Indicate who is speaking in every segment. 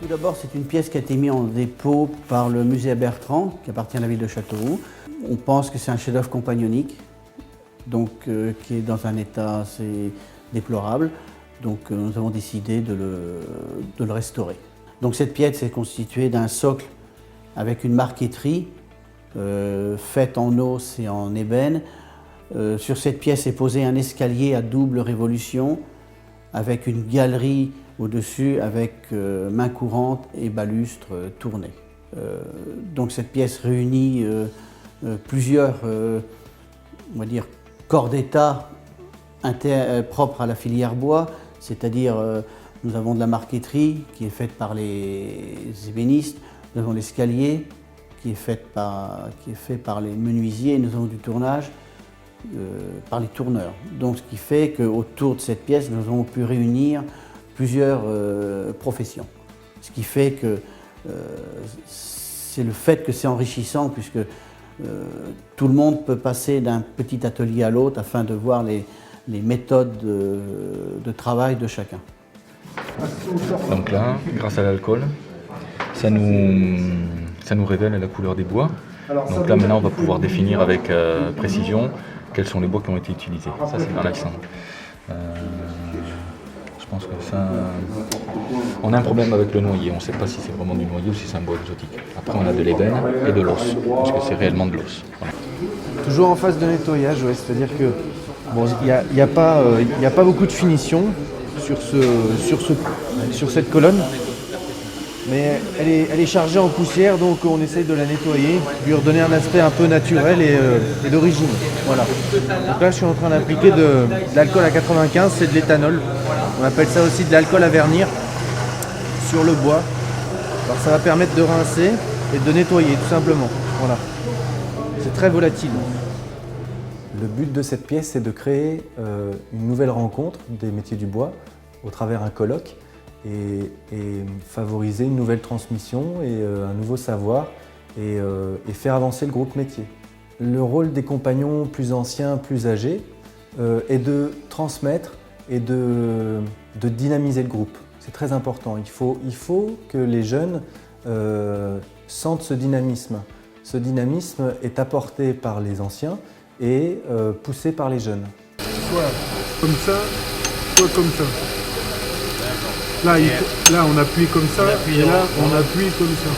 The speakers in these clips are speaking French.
Speaker 1: Tout d'abord, c'est une pièce qui a été mise en dépôt par le musée Bertrand, qui appartient à la ville de Châteauroux. On pense que c'est un chef-d'œuvre compagnonique, donc qui est dans un état assez déplorable. Donc nous avons décidé de le restaurer. Donc cette pièce est constituée d'un socle avec une marqueterie faite en os et en ébène. Sur cette pièce est posé un escalier à double révolution avec une galerie au-dessus avec main courante et balustre tourné. Donc cette pièce réunit plusieurs on va dire, corps d'état propres à la filière bois, c'est-à-dire nous avons de la marqueterie qui est faite par les ébénistes, nous avons l'escalier qui est fait par les menuisiers et nous avons du tournage par les tourneurs. Donc ce qui fait qu'autour de cette pièce, nous avons pu réunir plusieurs professions. Ce qui fait que c'est le fait que c'est enrichissant puisque tout le monde peut passer d'un petit atelier à l'autre afin de voir les méthodes de travail de chacun.
Speaker 2: Donc là, grâce à l'alcool, ça nous révèle la couleur des bois. Donc là maintenant on va pouvoir définir avec précision quels sont les bois qui ont été utilisés. Ça c'est relaxant. Je pense que ça... On a un problème avec le noyer, on ne sait pas si c'est vraiment du noyer ou si c'est un bois exotique. Après on a de l'ébène et de l'os, parce que c'est réellement de l'os. Voilà.
Speaker 3: Toujours en phase de nettoyage, ouais, c'est-à-dire que bon, il n'y a pas beaucoup de finition sur cette colonne, mais elle est chargée en poussière, donc on essaye de la nettoyer, lui redonner un aspect un peu naturel et d'origine. Voilà. Donc là je suis en train d'appliquer de l'alcool à 95, c'est de l'éthanol. On appelle ça aussi de l'alcool à vernir sur le bois. Alors ça va permettre de rincer et de nettoyer tout simplement. Voilà. C'est très volatile.
Speaker 4: Le but de cette pièce, c'est de créer une nouvelle rencontre des métiers du bois au travers d'un colloque et favoriser une nouvelle transmission et un nouveau savoir et faire avancer le groupe métier. Le rôle des compagnons plus anciens, plus âgés est de transmettre et de dynamiser le groupe. C'est très important. Il faut que les jeunes sentent ce dynamisme. Ce dynamisme est apporté par les anciens et poussé par les jeunes.
Speaker 5: Soit comme ça, soit comme ça. Là, là on appuie comme ça, et là on appuie comme ça.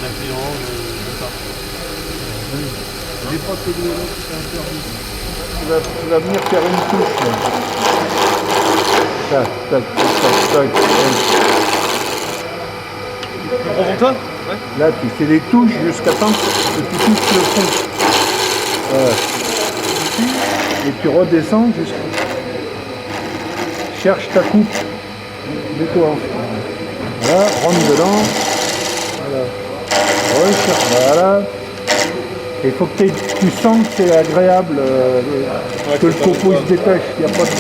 Speaker 5: J'ai pas que de l'autre, c'est interdit. Tu vas venir faire une touche là. Tac, tac, tac, tac, tac.
Speaker 6: Tu prends toi ? Ouais.
Speaker 5: Là, tu fais des touches jusqu'à temps que tu touches le fond. Voilà. Et tu redescends jusqu'à... Cherche ta coupe. Mets-toi. Voilà, rentre dedans. Voilà. Recherche, voilà. Et il faut que tu sens que c'est agréable, que le copeau se détache. Il y a pas de...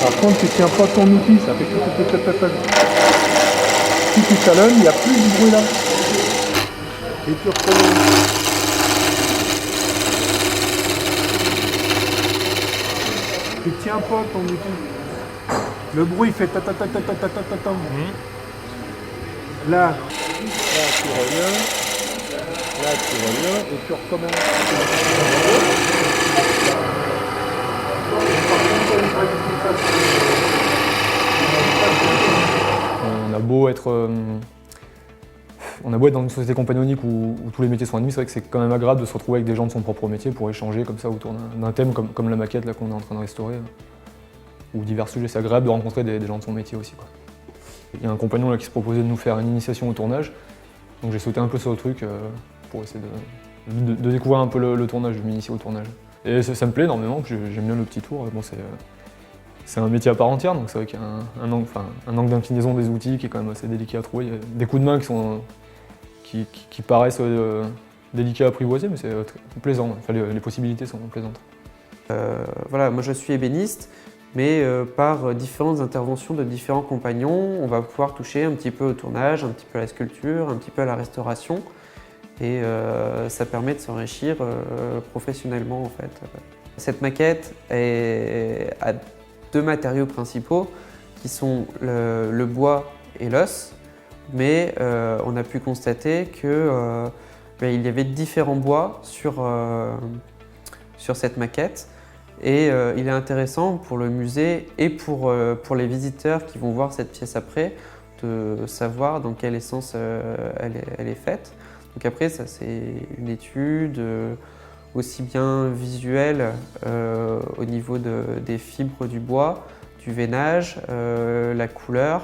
Speaker 5: Par contre, tu ne tiens pas ton outil, ça fait... Si tu talonnes, il n'y a plus de bruit là. Et tu recommences. Tu ne tiens pas ton outil. Le bruit fait ta ta ta ta ta ta ta ta ta. Là tu reviens. Là tu reviens et tu recommences.
Speaker 6: On a beau être dans une société compagnonique où tous les métiers sont admis, c'est vrai que c'est quand même agréable de se retrouver avec des gens de son propre métier pour échanger comme ça autour d'un thème comme la maquette là qu'on est en train de restaurer, ou divers sujets. C'est agréable de rencontrer des gens de son métier aussi, quoi. Il y a un compagnon là qui se proposait de nous faire une initiation au tournage, donc j'ai sauté un peu sur le truc pour essayer de découvrir un peu le tournage, de m'initier au tournage. Et ça me plaît énormément, j'aime bien le petit tour. Bon, c'est un métier à part entière, donc c'est vrai qu'il y a un angle d'inclinaison des outils qui est quand même assez délicat à trouver. Il y a des coups de main qui paraissent délicats à apprivoiser, mais c'est plaisant. Enfin, les possibilités sont plaisantes.
Speaker 7: Voilà, moi je suis ébéniste, mais par différentes interventions de différents compagnons, on va pouvoir toucher un petit peu au tournage, un petit peu à la sculpture, un petit peu à la restauration. Et ça permet de s'enrichir professionnellement en fait. Cette maquette a deux matériaux principaux qui sont le bois et l'os. mais on a pu constater que il y avait différents bois sur cette maquette. Et il est intéressant pour le musée et pour les visiteurs qui vont voir cette pièce après de savoir dans quelle essence elle est faite. Donc après, ça c'est une étude aussi bien visuelle au niveau des fibres du bois, du veinage, la couleur.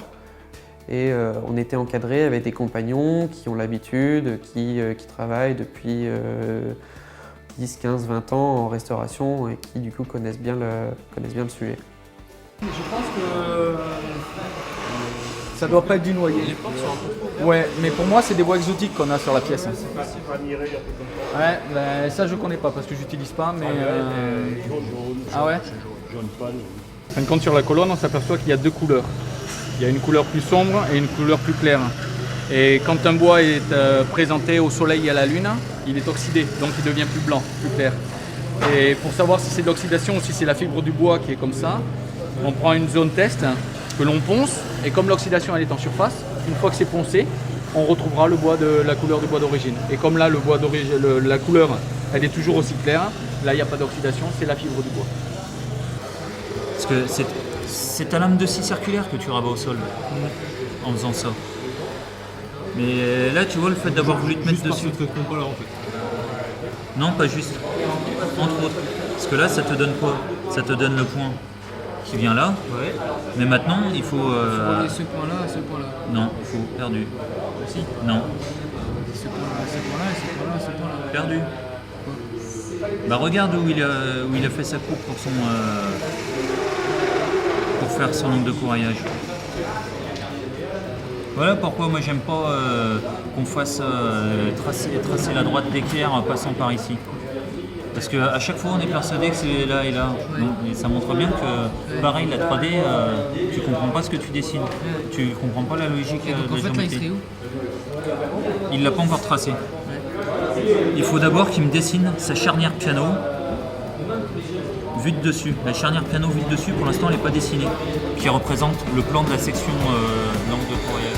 Speaker 7: Et on était encadré avec des compagnons qui ont l'habitude, qui travaillent depuis 10, 15, 20 ans en restauration et qui du coup connaissent bien le sujet.
Speaker 8: Je pense que ça doit pas être du noyer. Ouais, mais pour moi c'est des bois exotiques qu'on a sur la pièce. Ouais, ben, ça je connais pas parce que j'utilise pas, mais ah ouais.
Speaker 2: Fin de compte, sur la colonne, on s'aperçoit qu'il y a deux couleurs. Il y a une couleur plus sombre et une couleur plus claire. Et quand un bois est présenté au soleil et à la lune, il est oxydé, donc il devient plus blanc, plus clair. Et pour savoir si c'est de l'oxydation ou si c'est la fibre du bois qui est comme ça, on prend une zone test que l'on ponce, et comme l'oxydation elle est en surface, une fois que c'est poncé, on retrouvera le bois la couleur du bois d'origine. Et comme là, le bois d'origine, la couleur, elle est toujours aussi claire, là il n'y a pas d'oxydation, c'est la fibre du bois.
Speaker 9: Parce que c'est ta lame de scie circulaire que tu rabats au sol en faisant ça. Mais là, tu vois, le fait d'avoir voulu te mettre dessus. Non, pas juste. Entre autres. Parce que là, ça te donne quoi? Ça te donne le point qui vient là. Ouais. Mais maintenant, il faut.
Speaker 8: Ce point-là, ce point-là.
Speaker 9: Non, il faut perdu. Si. Non.
Speaker 8: Ce point-là, ce point-là, ce point-là, ce point-là.
Speaker 9: Perdu. Bah regarde où il a fait sa coupe pour faire son angle de couraillage. Voilà pourquoi moi j'aime pas qu'on fasse tracer la droite d'équerre en passant par ici. Parce qu'à chaque fois on est persuadé que c'est là et là. Donc, et ça montre bien que pareil la 3D, tu comprends pas ce que tu dessines. Tu comprends pas la logique de la géométrie. Là, il serait où ? Il l'a pas encore tracé. Il faut d'abord qu'il me dessine sa charnière piano vue de dessus. La charnière piano vue de dessus, pour l'instant, elle n'est pas dessinée, qui représente le plan de la section de l'angle de courriel.